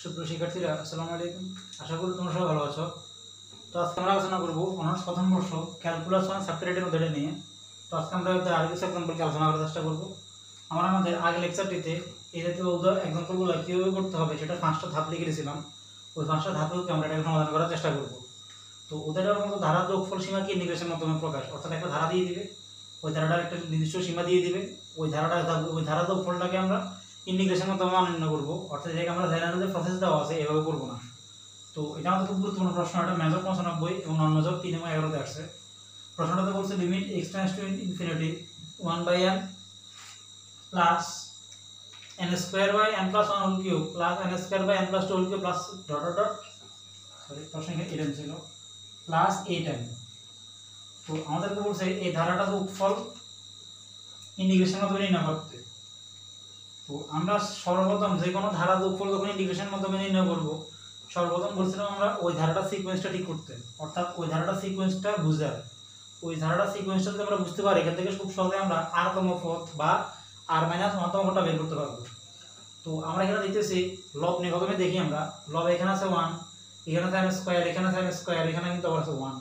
সুপ্রিয় শিক্ষার্থীরা আসসালামু আলাইকুম। আশা করি তোমরা সবাই ভালো আছো। তো আজকে আমরা আলোচনা করবো অনার্স প্রথম বর্ষ ক্যালকুলাস 1 সাবজেক্টের মধ্যে নিয়ে। তো আজকে আমরা আরো কিছু এক্সাম্পলকে আলোচনা করার চেষ্টা করবো। আমাদের আগে লেকচারটিতে এই জাতীয় এক্সাম্পলগুলো কীভাবে করতে হবে সেটা 5টা ধাপ লিখে দিয়েছিলাম। ওই 5টা ধাপকে আমরা এটাকে সমাধান করার চেষ্টা করবো। তো ওদের মতো ধারা যোগফল সীমা কি ইন্টিগ্রেশনের মাধ্যমে প্রকাশ, অর্থাৎ একটা ধারা দিয়ে দিবে, ওই ধারাটার একটা নির্দিষ্ট সীমা দিয়ে দিবে, ওই ধারা যোগফলটাকে আমরা ইন্টিগ্রেশনের মাধ্যমে নির্ণয় করবো, অর্থাৎ এটাকে আমরা জেনারেল যে প্রসেস দেওয়া আছে এভাবে করবো না। তো এটা আমাদের খুব গুরুত্বপূর্ণ প্রশ্ন। এটা মেজর 95 এবং নন মেজর 3 এবং 11তে আসছে। প্রশ্নটাতে বলছে limit x tends to infinity 1/n plus n square by n plus 1 whole cube plus n square by n plus 2 whole cube plus dot dot dot প্রশ্ন এখানে এটা ছিল প্লাস 8n। তো আমাদেরকে বলছে এই ধারাটা যোগফল ইন্টিগ্রেশনের মাধ্যমে নির্ণয় করতে। তো আমরা সর্বপ্রথম যে কোনো ধারা যোগফল যখন ইন্টিগ্রেশনের মাধ্যমে নির্ণয় করব, সর্বপ্রথম বলছিলাম আমরা ওই ধারাটা সিকোয়েন্সটা ঠিক করতে, অর্থাৎ ওই ধারাটা সিকোয়েন্সটা বুঝার। ওই ধারাটা সিকোয়েন্সটা যদি আমরা বুঝতে পারি, এখান থেকে খুব সহজে আমরা r-তম পদ বা r-1তম পদটা বের করতে পারবো। তো আমরা এখানে দেখতেছি লব নিয়ে প্রথমে দেখি আমরা লব এখানে আছে 1, এখানে আছে n স্কয়ার, এখানে আছে n স্কয়ার, এখানে কিন্তু আবার আছে 1।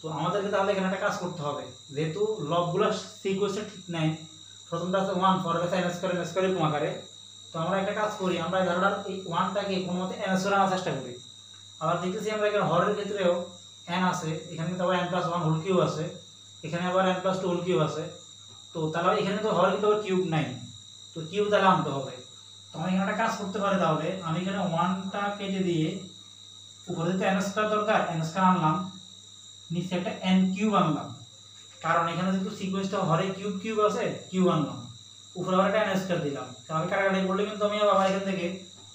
তো আমাদেরকে তাহলে এখানে একটা কাজ করতে হবে, যেহেতু লবগুলো সিকোয়েন্সটা ঠিক নাই, প্রথমটা আছে 1, পরের আছে n স্কয়ার, n স্কয়ারের কম আকারে। তো আমরা একটা কাজ করি, আমরা এই ধারাটার এই 1টাকে কোনোমতে n স্কয়ার আনার চেষ্টা করি। আবার দেখতেছি আমরা এখানে হরের ক্ষেত্রেও n আছে, এখানে কিন্তু আবার n প্লাস 1 হোল কিউব আছে, এখানে আবার n প্লাস 2 হোল কিউব আছে। তো তাহলে এখানে তো হরের কিন্তু আবার কিউব নাই, তো কিউব তাহলে আনতে হবে। তো আমি এখানে একটা কাজ করতে পারি, তাহলে আমি এখানে 1টা কেটে দিয়ে উপরে তো n স্কয়ার দরকার, n স্কয়ার আনলাম, নিচে একটা n কিউব আনলাম, কারণ এখানে যেহেতু সিকোয়েন্সটা হরে কিউব কিউব আছে, কিউব আনলাম, উপরে আবার একটা n স্কয়ার দিলাম। তাহলে কাটাকাটি করলে কিন্তু আমি আবার এখান থেকে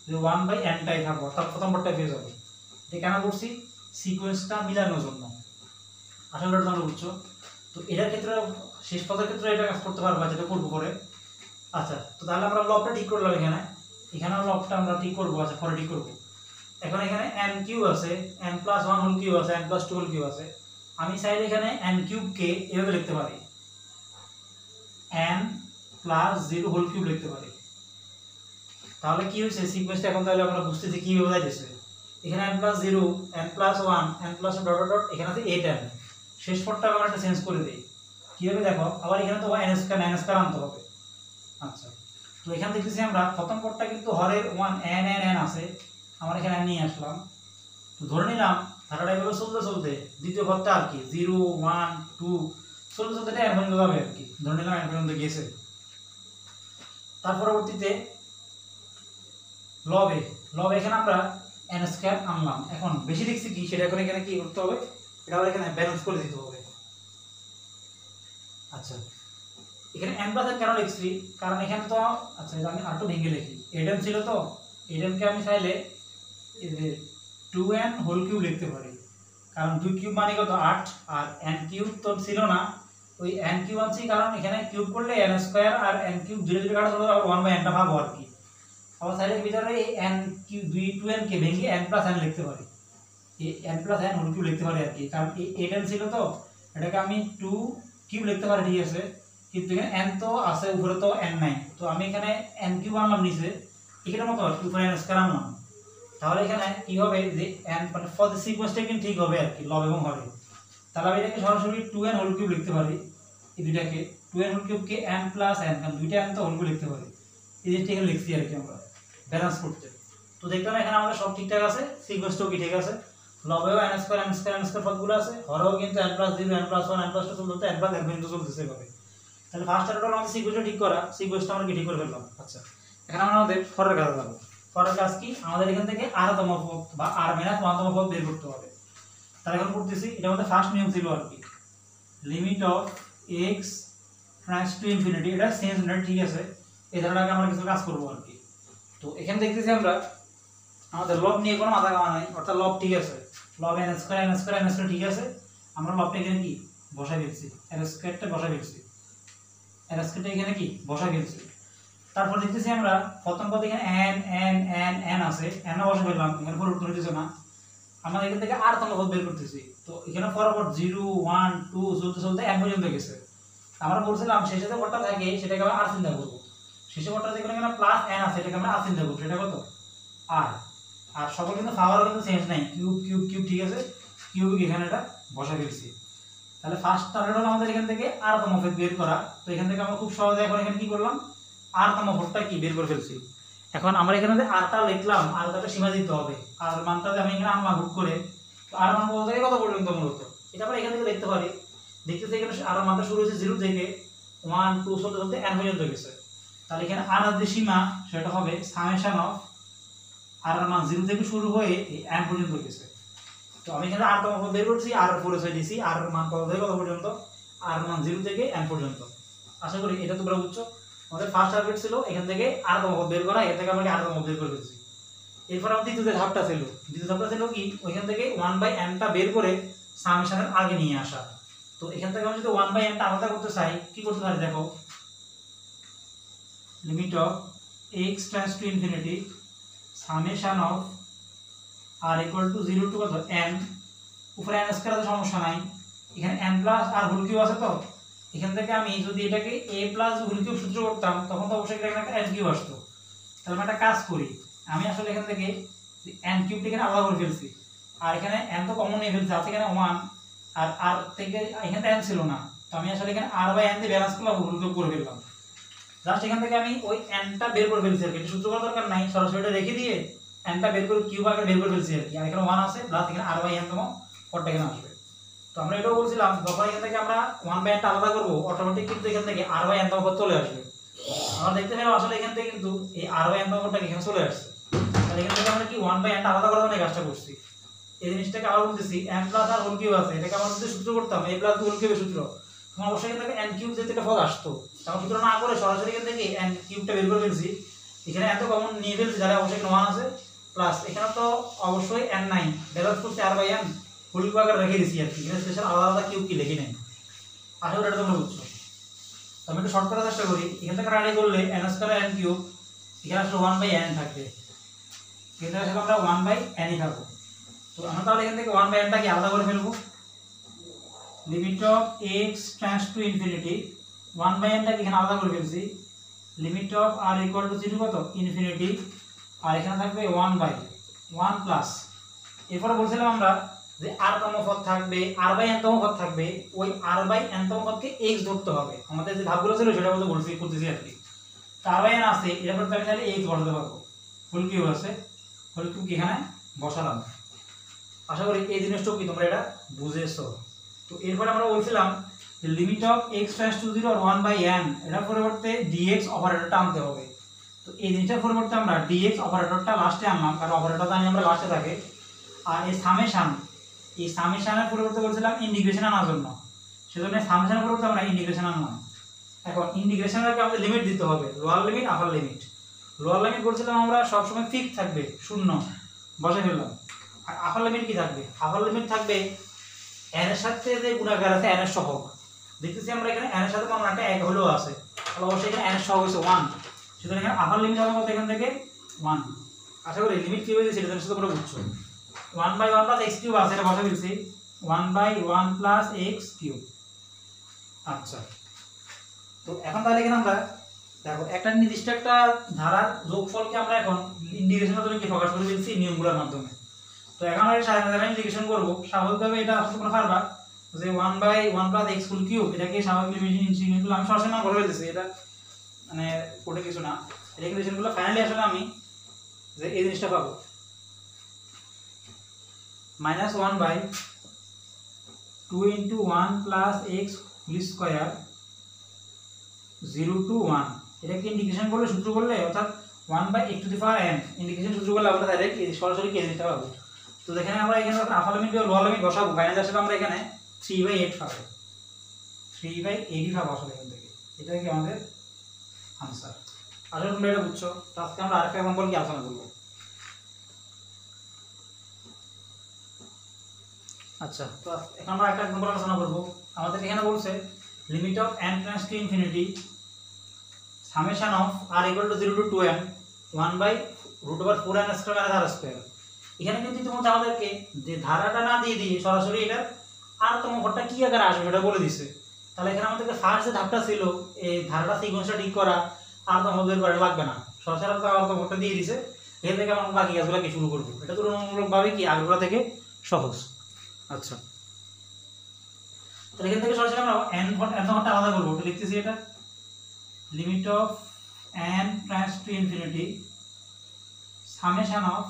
যে 1/n টাই থাকবো, অর্থাৎ প্রথম পার্টটা পেয়ে যাবো। এটা কেন করছি? সিকোয়েন্সটা মিলানোর জন্য। আশা করি তোমরা বুঝছো। তো এটার ক্ষেত্রে শেষ পদের ক্ষেত্রে এটা কাজ করতে পারবো, যেটা করবো পরে। আচ্ছা, তো তাহলে আমরা লবটা ঠিক করলাম, এখানে লবটা আমরা ঠিক করবো। আচ্ছা, পরে ঠিক করবো। এখন এখানে n কিউব আছে, n প্লাস 1 হোল কিউব আছে, n প্লাস 2 হোল কিউব আছে। আমি চাইলে এখানে n কিউব কে এভাবে লিখতে পারি, n প্লাস 0 হোল কিউব লিখতে পারি। তাহলে কি হয়েছে সিকোয়েন্সটা এখন তাহলে আমরা বুঝতেছি কি হয়ে যাচ্ছে। এখানে n plus 0, n plus 1, n plus dot dot, এখানে আছে 8n। শেষ পদটা আমরা একটা চেঞ্জ করে দেই। কিভাবে দেখো, আবার এখানে তো n স্কয়ার আনতে হবে। আচ্ছা, তো এখানে দেখতেছি আমরা প্রথম পদটা কিন্তু হরের 1 n n n আছে, আমরা এখানে নিয়ে আসলাম। তো ধরে নিলাম ধারাটা এভাবে চলতে চলতে দ্বিতীয় পদটা আর কি 0 1 2 চলতে চলতে n পর্যন্ত যাবে আর কি, ধরে নিলাম n পর্যন্ত গেছে। তার পরবর্তীতে লবে এখানে আমরা n স্কয়ার আনলাম। এখন বেশি দেখছি কি সেটা করে এখানে কি করতে হবে, এটা আবার এখানে ব্যালেন্স করে দিতে হবে। আচ্ছা, এখানে n প্লাস n কেন লিখছি, কারণ এখানে তো আচ্ছা আমি আর একটু ভেঙে লিখি, 8n ছিল, তো 8n কে আমি চাইলে 2n হোল কিউব লিখতে পারি, কারণ 2 কিউব মানে কত 8, আর n কিউব তো ছিল না, ওই n কিউব আনছি কারণ এখানে কিউব করলে n স্কয়ার আর n কিউব দুটো দুটো কাটা চলে যাবে, 1/n টা পাবো আর কি। আবার সাইডের ভিতরে এই n কিউব 2n কে ভেঙে n প্লাস n লিখতে পারি, এই n plus n whole cube লিখতে পারি আর কি, কারণ এই 8n ছিল, তো এটাকে আমি 2 কিউব লিখতে পারি, ঠিক আছে। কিন্তু এখানে n তো আছে, উপরে তো n নাই, তো আমি এখানে n কিউব আনলাম নিচে, এখানে মতো উপরে n স্কয়ার আনলাম। তাহলে এখানে কি হবে যে n মানে ফর দ্য সিকোয়েন্সটা কিন্তু ঠিক হবে আর কি, লব এবং হরে। তাহলে আমি এটাকে সরাসরি 2n হোল কিউব লিখতে পারি, এই দুইটাকে 2n হোল কিউব কে n প্লাস n, কারণ দুইটা n তো হোল কিউব লিখতে পারি। এই জিনিসটা এখানে লিখছি আর কি আমরা ব্যালেন্স করতে। তো দেখলাম এখানে আমাদের সব ঠিকঠাক আছে, সিকোয়েন্সটাও কি ঠিক আছে, লবেও n স্কয়ার পদগুলো আছে, হরেও কিন্তু n plus 0 n plus 1 n plus 2 চলতে n প্লাস n পর্যন্ত চলতেছে এভাবে। তাহলে ফার্স্ট অর্ডার আমাদের সিকোয়েন্সটা ঠিক করা, সিকোয়েন্সটা আমরা কি ঠিক করে ফেললাম। আচ্ছা, এখন আমরা আমাদের পরের কাজে যাব। পরের কাজ কি, আমাদের এখান থেকে r-তম পদ বা r-1তম পদ বের করতে হবে। তাহলে এখন করতেছি, এটা আমাদের ফার্স্ট নিয়ম ছিল আর কি, limit of x tends to infinity, এটা চেঞ্জ না, ঠিক আছে। এই ধারণাকে আমরা কিছু কাজ করব আর কি। তো এখানে দেখতেছি আমরা আমাদের লব নিয়ে কোনো মাথা কামা নাই, অর্থাৎ লব ঠিক আছে, লব n স্কয়ার ঠিক আছে। আমরা লবটা এখানে কি বসাই দিচ্ছি, n স্কয়ারটা বসাই দিচ্ছি, n স্কয়ারটা এখানে কি বসাই দিচ্ছি। তারপর দেখতেছি আমরা প্রথম পদে এখানে n আছে, n বসাই দিলাম, এখানে পরিবর্তন হইতেছে না। আমরা এখান থেকে r-তম পদ বের করতেছি, তো এখানে ফরওয়ার্ড 0 1 2 চলতে চলতে n পর্যন্ত গেছে। আমরা বলছিলাম শেষে যে পদটা থাকে সেটাকে আমরা r চিন্তা করব, শেষে পদটা যেখানে প্লাস n আছে এটাকে আমরা r চিন্তা করব, সেটা কত r। আর সকল কিন্তু পাওয়ারও কিন্তু চেঞ্জ নাই, কিউব কিউব কিউব ঠিক আছে, কিউবিক এখানে এটা বসা ফেলছি। তাহলে ফার্স্ট টার্গেট হলো আমাদের এখান থেকে আরতম ভর বের করা। তো এখান থেকে আমরা খুব সহজে এখন এখানে কি করলাম, আরতম ভরটা কি বের করে ফেলছি। এখন আমরা এখানে যে আরটা লিখলাম, আরটাকে সীমা দিতে হবে, আর মানটা আমি এখানে আনলাম হুট করে। তো আর মান কত থেকে কত পর্যন্ত মূলত এটা আমরা এখান থেকে দেখতে পারি। দেখতেছি এখানে আর মানটা শুরু হয়েছে 0 থেকে 1 2 চলতে চলতে n পর্যন্ত গেছে। তাহলে এখানে আর যে সীমা সেটা হবে সামেশন অফ আর মান 0 থেকে শুরু হয়ে এই n পর্যন্ত গেছে। তো আমি এখানে আরতম ভর বের করছি, আর পরিচয় দিছি, আর মান কত থেকে কত পর্যন্ত, আর মান 0 থেকে n পর্যন্ত। আশা করি এটা তোমরা বুঝছো। আমাদের ফার্স্ট টার্গেট ছিল এখান থেকে আরতম ভর বের করা, এর থেকে আমরা আরতম ভর বের করে ফেলছি। এরপর আমাদের দ্বিতীয় ধাপটা ছিল কি ওইখান থেকে 1/n টা বের করে সামেশনের আগে নিয়ে আসা। তো এখান থেকে আমি যদি 1/n টা আলাদা করতে চাই কি করতে পারি দেখো, limit of x tends to infinity summation of r equal to 0 to কত n, উপরে n স্কয়ার আছে সমস্যা নাই, এখানে n plus r whole cube আছে। তো এখান থেকে আমি যদি এটাকে a প্লাস হোল কিউব সূত্র করতাম তখন তো অবশ্যই এখানে একটা n কিউব আসতো। তাহলে আমরা একটা কাজ করি, আমি আসলে এখান থেকে n কিউবটা এখানে আলাদা করে ফেলছি, আর এখানে n তো কমন নিয়ে ফেলছি, আছে এখানে 1 আর r থেকে এখানে n ছিল না। তো আমি আসলে এখানে r/n দিয়ে ব্যালেন্স করলাম, হোল কিউব করে ফেললাম। জাস্ট এখান থেকে আমি ওই n টা বের করে ফেলছি আর কি, এটা সূত্র করার দরকার নাই, সরাসরি এটা রেখে দিয়ে n টা বের করে কিউব আকারে বের করে ফেলছি আর কি। আর এখানে 1 আছে প্লাস এখানে r/n তম পদটা এখানে আসবে। তো আমরা এটাও বলছিলাম যখন এখান থেকে আমরা 1/n টা আলাদা করব অটোমেটিক কিন্তু এখান থেকে r/n তম পদ চলে আসবে। আমরা দেখতে পেলাম আসলে এখান থেকে কিন্তু এই r/n তম পদটা এখানে চলে আসছে। তাহলে এখান থেকে আমরা কি 1/n টা আলাদা করার জন্য কাজটা করছি। এই জিনিসটাকে আবার বলতেছি n plus r whole cube আছে, এটাকে আমরা যদি সূত্র করতাম a প্লাস হোল কিউবের সূত্র, তখন অবশ্যই এখান থেকে n কিউব যেতে একটা পদ আসতো। তখন সূত্র না করে সরাসরি এখান থেকে n কিউবটা বের করে ফেলছি, এখানে এত কমন নিয়ে ফেলছি, তাহলে অবশ্যই এখানে 1 আছে প্লাস এখানে তো অবশ্যই n নাই, ব্যালেন্স করতে r/n হোল কিউব আকারে রেখে দিছি আর কি, এখানে স্পেশাল আলাদা আলাদা কিউব কি লিখি নাই। আশা করি এটা তোমরা বুঝছো। তো আমি একটু শর্ট করার চেষ্টা করি, এখান থেকে রাইট করলে n স্কয়ার n কিউব, এখানে আসলে 1/n থাকবে, এখানে আসলে আমরা 1/n ই পাবো। তো আমরা তাহলে এখান থেকে 1/n টাকে আলাদা করে ফেলবো, limit of x tends to infinity 1/n টাকে এখানে আলাদা করে ফেলছি, limit of r equal to 0 কত ইনফিনিটি, আর এখানে থাকবে 1/1 প্লাস এরপরে বলছিলাম আমরা যে r তম পদ থাকবে, r/n তম পদ থাকবে, ওই r/n তম পদকে x ধরতে হবে। আমাদের যে ধাপগুলো ছিল সেটা মতো করতেছি আর কি। তো r/n আছে, এরপর আমি তাহলে x বসাতে পারবো, হোল কিউব আছে, হোল কিউব এখানে বসালাম। আশা করি এই জিনিসটাও কি তোমরা এটা বুঝেছো। তো এরপর আমরা বলছিলাম যে limit of x tends to 0 আর 1/n এটার পরিবর্তে dx অপারেটরটা আনতে হবে। তো এই জিনিসটার পরিবর্তে আমরা dx অপারেটরটা লাস্টে আনলাম, কারণ অপারেটর জানি আমরা লাস্টে থাকে। আর এই সামেশনের পরিবর্তে বলছিলাম ইন্টিগ্রেশন আনার জন্য, সেজন্য সামেশনের পরিবর্তে আমরা ইন্টিগ্রেশন আনলাম। এখন ইন্টিগ্রেশনের আগে আমাদের লিমিট দিতে হবে, lower limit upper limit. Lower limit বলছিলাম আমরা সবসময় ফিক্স থাকবে 0 বসে ফেললাম। আর আপার লিমিট কি থাকবে, আপার লিমিট থাকবে n এর সাথে যে গুণাকার আছে n এর সহগ। দেখতেছি আমরা এখানে n এর সাথে কোন একটা 1 হলেও আছে, তাহলে অবশ্যই এখানে n এর সহগ হচ্ছে 1, সুতরাং এখানে আপার লিমিট হবে কত এখান থেকে 1। আশা করি লিমিট কি হয়েছে সেটা তোমরা পুরো বুঝছো। 1/1 প্লাস x কিউব আছে, এটা বসে ফেলছি 1/1 প্লাস x কিউব। আচ্ছা, তো এখন তাহলে এখানে আমরা দেখো একটা নির্দিষ্ট একটা ধারার যোগফলকে আমরা এখন ইন্টিগ্রেশনের জন্য কি প্রকাশ করে ফেলছি নিয়মগুলোর মাধ্যমে। তো এখন আমরা সাধারণত ইন্টিগ্রেশন করব, স্বাভাবিকভাবে এটা আসলে তোমরা পারবা যে 1/1 প্লাস x হোল কিউব, এটাকে স্বাভাবিক ইন্টিগ্রেশনগুলো আমি সরাসরি না করে ফেলতেছি, এটা মানে কোটে কিছু না, এটা ইন্টিগ্রেশনগুলো ফাইনালি আসলে আমি যে এই জিনিসটা পাবো -1/2 * 1 plus x whole square 0 to 1, এটাকে ইন্টিগ্রেশন করলে সূত্র করলে অর্থাৎ 1/x⁴n ইন্টিগ্রেশন সূত্র করলে আমরা ডাইরেক্ট সরাসরি কে জিনিসটা পাবো। তো দেখেন আমরা এখানে আপার লিমিট আর লোয়ার লিমিট বসাবো, ফাইনালি আসলে আমরা এখানে 3/8 পাবো, 3/8 পাবো আসলে এখান থেকে, এটাই কি আমাদের आंसर। আসলে তোমরা এটা বুঝছো। তো আজকে আমরা আরেকটা এক্সাম্পল কি আলোচনা করব। আচ্ছা, তো এখন আমরা একটা এক্সাম্পল আলোচনা করব। আমাদের এখানে বলছে limit of n tends to infinity summation of r equal to 0 to 2n 1/√4n square r square. এখানে কিন্তু ইতিমধ্যে আমাদেরকে যে ধারাটা না দিয়ে দিয়ে সরাসরি এটা আর তম ভরটা কি আকারে আসবে সেটা বলে দিছে। তাহলে এখানে আমাদেরকে ফার্স্ট যে ধাপটা ছিল এই ধারাটা সিকোয়েন্সটা ঠিক করা, আর তম বের করা লাগবে না, সরাসরি আর তম ভরটা দিয়ে দিছে, এখান থেকে আমরা বাকি কাজগুলো কি শুরু করবো। এটা তুলনামূলকভাবে কি আগেরগুলো থেকে সহজ। আচ্ছা, তাহলে এখান থেকে সরাসরি আমরা n ঘন্টা আলাদা করবো। ওটা লিখতেছি, এটা limit of n tends to infinity summation of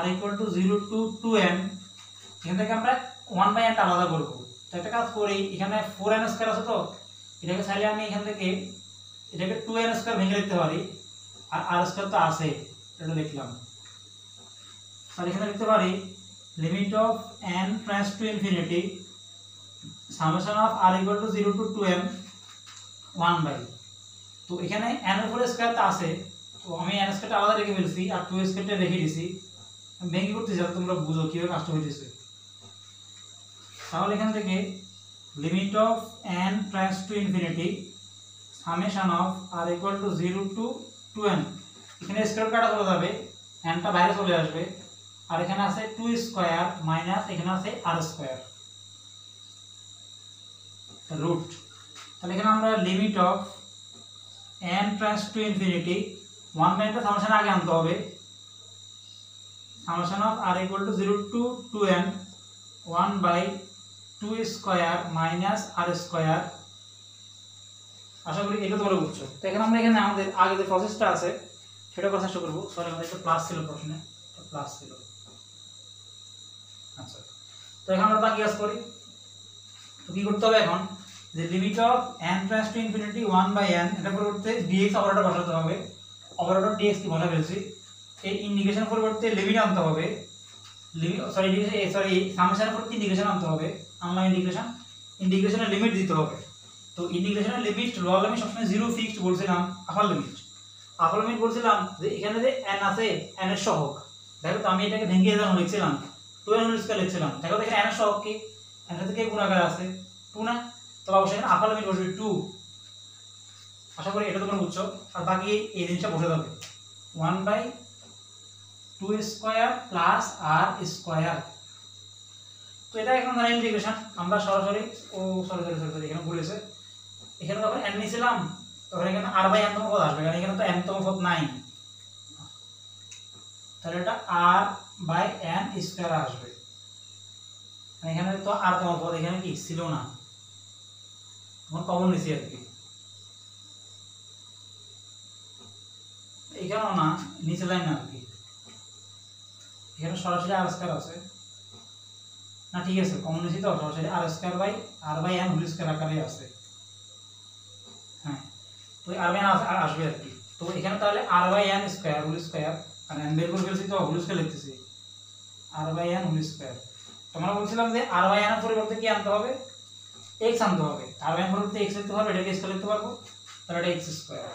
r equal to 0 to 2n। এখান থেকে আমরা 1/n আলাদা করবো। তো একটা কাজ করি, এখানে 4n স্কয়ার আছে, তো এটাকে চাইলে আমি এখান থেকে এটাকে 2n স্কয়ার ভেঙে লিখতে পারি, আর r স্কয়ার তো আছে, এটা লিখলাম। আর এখানে লিখতে পারি limit of n tends to infinity summation of r equal to 0 to 2n 1/। তো এখানে n এর উপরে স্কয়ার তো আছে, তো আমি n স্কয়ারটা আলাদা রেখে ফেলছি আর 2 স্কয়ারটা রেখে দিয়েছি। আমি ভেঙে করতেছি যাতে তোমরা বুঝো কিভাবে কাজটা হইতেছে। তাহলে এখান থেকে limit of n tends to infinity summation of r equal to 0 to 2n। এখানে স্কয়ার কাটা চলে যাবে, n টা বাইরে চলে আসবে, আর এখানে আছে 2 স্কয়ার মাইনাস এখানে আছে r স্কয়ার রুট। তাহলে এখানে আমরা limit of n tends to infinity 1/n টা সামেশন আগে আনতে হবে, summation of r equal to 0 to 2n 1/2 square minus r square. আশা করি এটা তোমরা বুঝছো। তো এখানে আমরা এখানে আমাদের আগে যে প্রসেসটা আছে সেটা করার চেষ্টা করব। সরি, আমাদের একটা প্লাস ছিল প্রশ্নে, প্লাস ছিল। আচ্ছা, তো এখন আমরা বাকি কাজ করি। তো কি করতে হবে এখন, যে limit of n tends to infinity 1/n, এটা পরিবর্তে dx অপারেটর বসাতে হবে। অপারেটর dx কি বসা ফেলছি, এই ইন্টিগ্রেশন পরিবর্তে লিমিট আনতে হবে, সামেশন পরিবর্তে ইন্টিগ্রেশন আনতে হবে, আনলাম ইন্টিগ্রেশন, ইন্টিগ্রেশনের লিমিট দিতে হবে। তো ইন্টিগ্রেশনের লিমিট লোয়ার লিমিট সবসময় 0 ফিক্সড বলছিলাম, আপার লিমিট বলছিলাম যে এখানে যে n আছে n এর সহগ। দেখো তো আমি এটাকে ভেঙে যখন লিখছিলাম 2n স্কয়ার লিখছিলাম, দেখো এখানে n এর সহগ কি, n এর সাথে কি গুণাকার আছে 2 না, তো অবশ্যই এখানে আপার লিমিট বসবে 2। আশা করি এটা তোমরা বুঝছো। আর বাকি এই জিনিসটা বসে যাবে 1/2 স্কয়ার প্লাস r স্কয়ার। তো এটা এখন ধরেন ইন্টিগ্রেশন আমরা সরাসরি সরি এখানে বলেছে, এখানে যখন n নিছিলাম তখন এখানে r/n তম পদ আসবে, কারণ এখানে তো n তম পদ নাই, তাহলে এটা r/n স্কয়ার আসবে। এখানে তো r তম পদ এখানে কি ছিল না, আমরা কমন নিছি আর কি, এখানেও না নিচে লাইন না আর কি, এখানে সরাসরি r স্কয়ার আছে না, ঠিক আছে কমন নিছি তো সরাসরি r square by r/n whole square আকারে আছে। হ্যাঁ, তো r/n আসবে আর কি। তো এখানে তাহলে r/n স্কয়ার হোল স্কয়ার, আর n বের করে ফেলছি তো হোল স্কয়ার লিখতেছি, r/n হোল স্কয়ার। তোমরা বলছিলাম যে r/n এর পরিবর্তে কি আনতে হবে, x আনতে হবে, r/n পরিবর্তে x লিখতে পারবো, এটাকে স্কয়ার লিখতে পারবো, তাহলে এটা x স্কয়ার।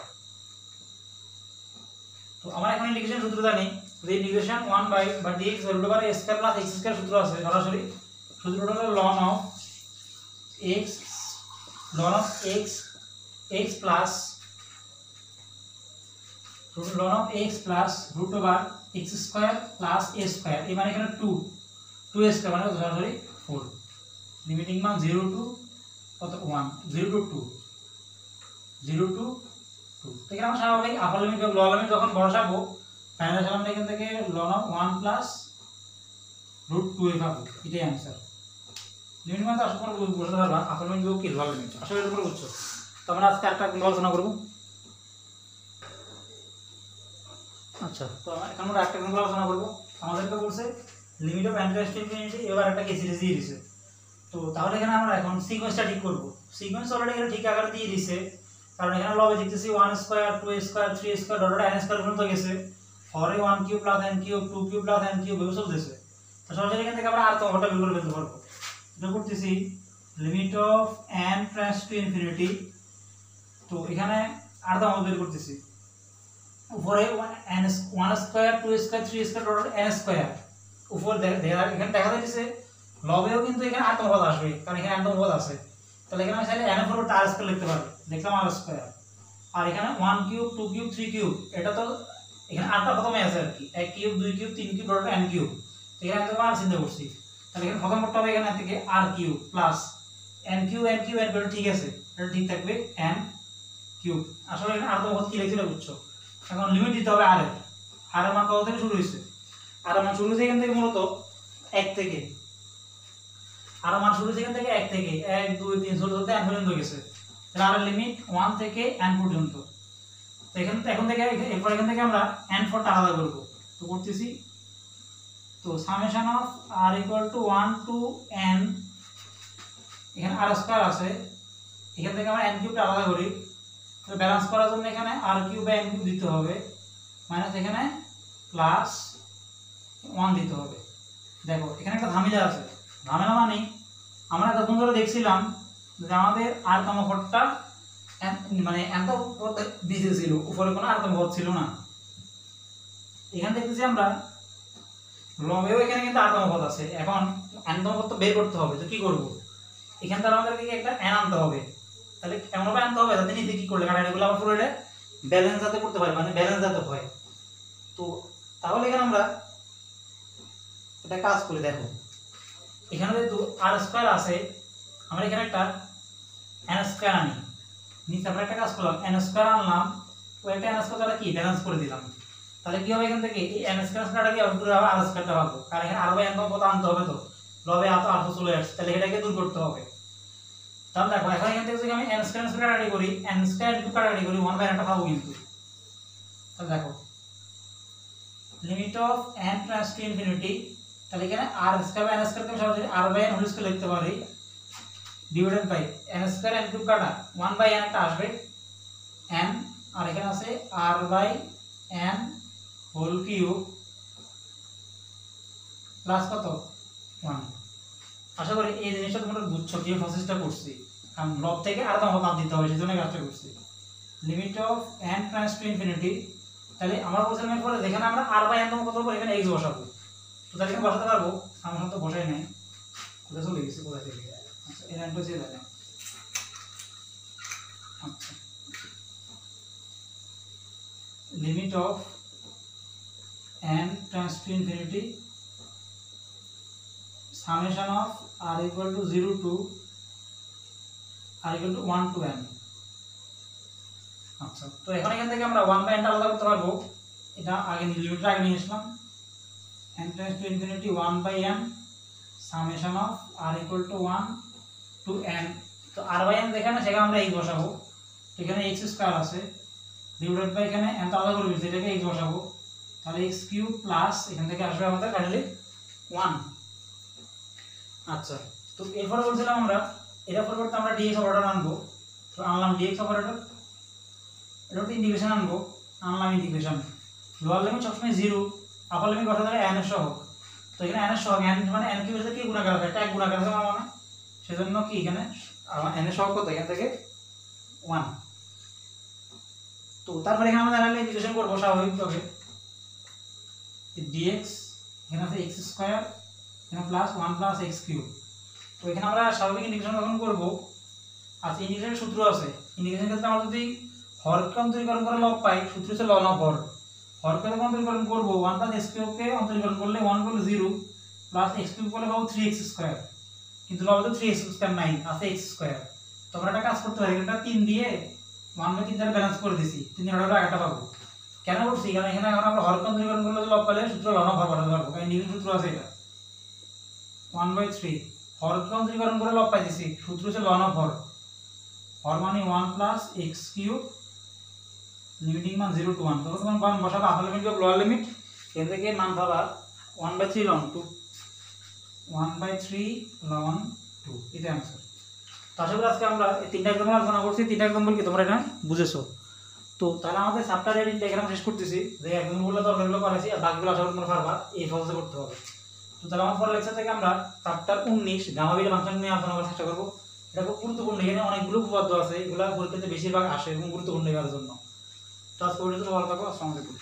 তো আমরা এখন ইন্টিগ্রেশন সূত্র জানি, যে integration 1/dx √a square plus x square সূত্র আছে, সরাসরি সূত্রটা হলো ln of x plus ln of x plus √x square plus a square, এই মানে এখানে 2 স্কয়ার মানে সরাসরি 4, লিমিটিং মান 0 টু কত 1, 0 টু 2, 0 টু 2। তো এখানে আমরা স্বাভাবিক আপার লিমিট এবং লোয়ার লিমিট যখন বসাবো, ফাইনাল আমরা এখান থেকে ln of 1 প্লাস √2 পাবো, এটাই आंसर। লিমিট মানে আসলে তোমরা বুঝতে পারবা আপার লিমিট কি লোয়ার লিমিট, আসলে তোমরা বুঝছো। তো আমরা আজকে একটা আলোচনা করব। আচ্ছা, তো এখন আমরা একটা আলোচনা করব। আমাদেরকে বলছে limit of n tends to infinity, এবার একটা কে সিরিজ দিয়ে দিয়েছে। তো তাহলে এখানে আমরা এখন সিকোয়েন্সটা ঠিক করব। সিকোয়েন্স অলরেডি এখানে ঠিক আকারে দিয়ে দিয়েছে, কারণ এখানে লবে দেখতেছি 1 square 2 square 3 square dot n square পর্যন্ত গেছে, হরে 1 cube plus n cube 2 cube plus n cube এগুলো চলতেছে। তো সরাসরি এখান থেকে আমরা আর তমটা বের করে ফেলতে পারবো। এটা করতেছি limit of n tends to infinity, তো এখানে আর তম বের করতেছি, উপরে 1 square 2 square 3 square dot n square, উপর এখানে দেখা যাচ্ছে লবেও কিন্তু এখানে আর তম পদ আসবে, কারণ এখানে n তম পদ আছে। তাহলে এখানে আমি চাইলে n এর পরিবর্তে r স্কয়ার লিখতে পারি, লিখলাম r স্কয়ার। আর এখানে 1 কিউব 2 কিউব 3 কিউব, এটা তো এখানে আরটা প্রথমে আছে আর কি, 1 cube 2 cube 3 cube dot n cube, এখানে তো আর চিন্তা করছি। তাহলে এখানে প্রথম করতে হবে এখানে থেকে r cube plus n cube n cube n ঠিক আছে, এটা ঠিক থাকবে n কিউব। আসলে এখানে আর তো কত কি লিখছিল বুঝছো। এখন লিমিট দিতে হবে r এর, আর এর মান কত থেকে শুরু হয়েছে, আর এর মান শুরু হয়েছে এখান থেকে মূলত 1 থেকে, আর এর মান শুরু হয়েছে এখান থেকে 1 থেকে 1 2 3 চলতে চলতে n পর্যন্ত গেছে, তাহলে আর লিমিট 1 থেকে n পর্যন্ত। তো এখন থেকে এরপর এখান থেকে আমরা n4 টা আলাদা করব। তো করতেছি, তো summation of r equal to 1 to n, এখানে r স্কয়ার আছে, এখান থেকে আমরা n কিউব টা আলাদা করি, তো ব্যালেন্স করার জন্য এখানে r cube by n cube দিতে হবে, মাইনাস এখানে প্লাস 1 দিতে হবে। দেখো এখানে একটা ঝামেলা আছে, ঝামেলা মানে আমরা তখন ধরে দেখছিলাম যে আমাদের r তম পদটা মানে n তম পদ নিচে ছিল, উপরে কোনো r তম পদ ছিল না। এখানে দেখতেছি আমরা লবেও এখানে কিন্তু r তম পদ আছে, এখন n তম পদ তো বের করতে হবে, তো কি করব, এখান থেকে আমাদেরকে একটা n আনতে হবে, তাহলে এমন ভাবে আনতে হবে যাতে নিচে কি করলে কাটাকাটিগুলো আবার পুরো এটা ব্যালেন্স যাতে করতে পারে, মানে ব্যালেন্স যাতে হয়। তো তাহলে এখানে আমরা এটা কাজ করে দেখো, এখানে যেহেতু r স্কয়ার আছে, আমরা এখানে একটা n স্কয়ার আনি, নিচে আমরা একটা কাজ করলাম n স্কয়ার আনলাম, তো একটা n স্কয়ার দ্বারা কি ব্যালেন্স করে দিলাম, তাহলে কি হবে এখান থেকে এই n স্কয়ারটা কি পুরো আবার r স্কয়ারটা পাবো, কারণ এখানে r বাই n তম পদ আনতে হবে, তো লবে এত r তো চলে আসছে, তাহলে এটাকে দূর করতে হবে। তাহলে দেখো এখন এখান থেকে যদি আমি n স্কয়ার কাটাকাটি করি, n স্কয়ার কিউব কাটাকাটি করি 1 বাই n টা পাবো কিন্তু। তাহলে দেখো limit of n tends to infinity, তাহলে এখানে r square by n square কে সরাসরি r by n whole square লিখতে পারি, divided by n square n cube কাটা 1 বাই n টা আসবে n, আর এখানে আছে r by n whole cube plus কত 1। আশা করি এই জিনিসটা তোমরা বুঝছো কি প্রসেসটা করছি, কারণ লব থেকে আর তম পদ দিতে হবে সেজন্য কাজটা করছি। Limit of n tends to infinity, তাহলে আমরা বলছিলাম এরপরে যেখানে আমরা r বাই n তম কত করব এখানে x বসাবো, তো তাহলে এখানে বসাতে পারবো, আমরা তো বসাই নাই, কোথায় চলে গেছে কোথা থেকে, আচ্ছা এই লাইনটা চেয়ে দেখেন, আচ্ছা limit of n tends to infinity summation of r equal to 0 to r equal to 1 to n। আচ্ছা তো এখন এখান থেকে আমরা 1 বাই n টা আলাদা করতে পারবো, এটা আগে লিমিটটা আগে নিয়ে আসলাম, n tends to infinity 1 by n summation of r equal to 1 to n। তো r বাই n যেখানে সেখানে আমরা x বসাবো, এখানে x স্কয়ার আছে ডিভাইডেড বাই এখানে n টা আলাদা করে দিয়েছি, এটাকে x বসাবো, তাহলে x কিউব প্লাস এখান থেকে আসবে আমাদের ফাইনালি 1। আচ্ছা তো এরপরে বলছিলাম আমরা এটা পরিবর্তে আমরা dx অপারেটর আনবো, তো আনলাম dx অপারেটর, এটা তো ইন্টিগ্রেশন আনবো, আনলাম ইন্টিগ্রেশন, লোয়ার লিমিট সবসময় 0, আপার লিমিট বসাতে হবে n এর সহগ, তো এখানে n এর সহগ n মানে n কিউবের সাথে কি গুণাকার আছে, এটা এক গুণাকার আছে মানে সেজন্য কি এখানে n এর সহগ কত এখান থেকে 1। তো তারপরে এখানে আমরা জানলে ইন্টিগ্রেশন করব স্বাভাবিকভাবে, dx এখানে আছে x স্কয়ার এখানে প্লাস 1 প্লাস x কিউব, তো এখানে আমরা স্বাভাবিক ইন্টিগ্রেশন কখন করব, আচ্ছা ইন্টিগ্রেশনের সূত্র আছে, ইন্টিগ্রেশনের ক্ষেত্রে আমরা যদি হরকে অন্তরীকরণ করে লব পাই, সূত্র হচ্ছে লন অফ হর, হরকে যখন অন্তরীকরণ করব 1 প্লাস x কিউব কে অন্তরীকরণ করলে 1 করলে 0 প্লাস x কিউব করলে পাবো 3x স্কয়ার, কিন্তু লবে তো 3x স্কয়ার নাই, আছে x স্কয়ার, তো আমরা একটা কাজ করতে পারি, এটা 3 দিয়ে 1 বাই 3 দ্বারা ব্যালেন্স করে দিছি, 3 এর অর্ডারে আগেটা পাবো, কেন করছি কারণ এখানে এখন আমরা হরকে অন্তরীকরণ করলে লব পাইলে সূত্র লন অফ হর বসাতে পারবো, কারণ ইন্টিগ্রেশন সূত্র আছে এটা 1/3, হরকে অন্তরীকরণ করে লব পাইতেছি, সূত্র হচ্ছে লন অফ হর, হর মানে 1 প্লাস x কিউব লিমিটিং মান 0 টু 1, তখন মান বসাবো আপার লিমিট বা লোয়ার লিমিট, এখান থেকে মান পাবা 1/3 ln 2, 1/3 ln 2, এটা आंसर। তো আশা করি আজকে আমরা এই তিনটা এক্সাম্পল আলোচনা করছি, তিনটা এক্সাম্পল কি তোমরা এটা বুঝেছো। তো তাহলে আমাদের চ্যাপ্টার এর ডায়াগ্রাম শেষ করতেছি, যে এক্সাম্পলগুলো দরকারগুলো করাইছি আর বাকিগুলো আশা করি তোমরা পারবা, এই প্রসেসে করতে হবে। তো তাহলে আমার পরের লেকচার থেকে আমরা চ্যাপ্টার 19 গামা বিটা ফাংশন নিয়ে আলোচনা করার চেষ্টা করব। এটা খুব গুরুত্বপূর্ণ, এখানে অনেকগুলো উপপাদ্য আছে, এগুলো পরীক্ষাতে বেশিরভাগ আসে এবং গুরুত্বপূর্ণ এর জন্য। তো আজকে পর্যন্ত ভালো থাকো, আসসালামু আলাইকুম।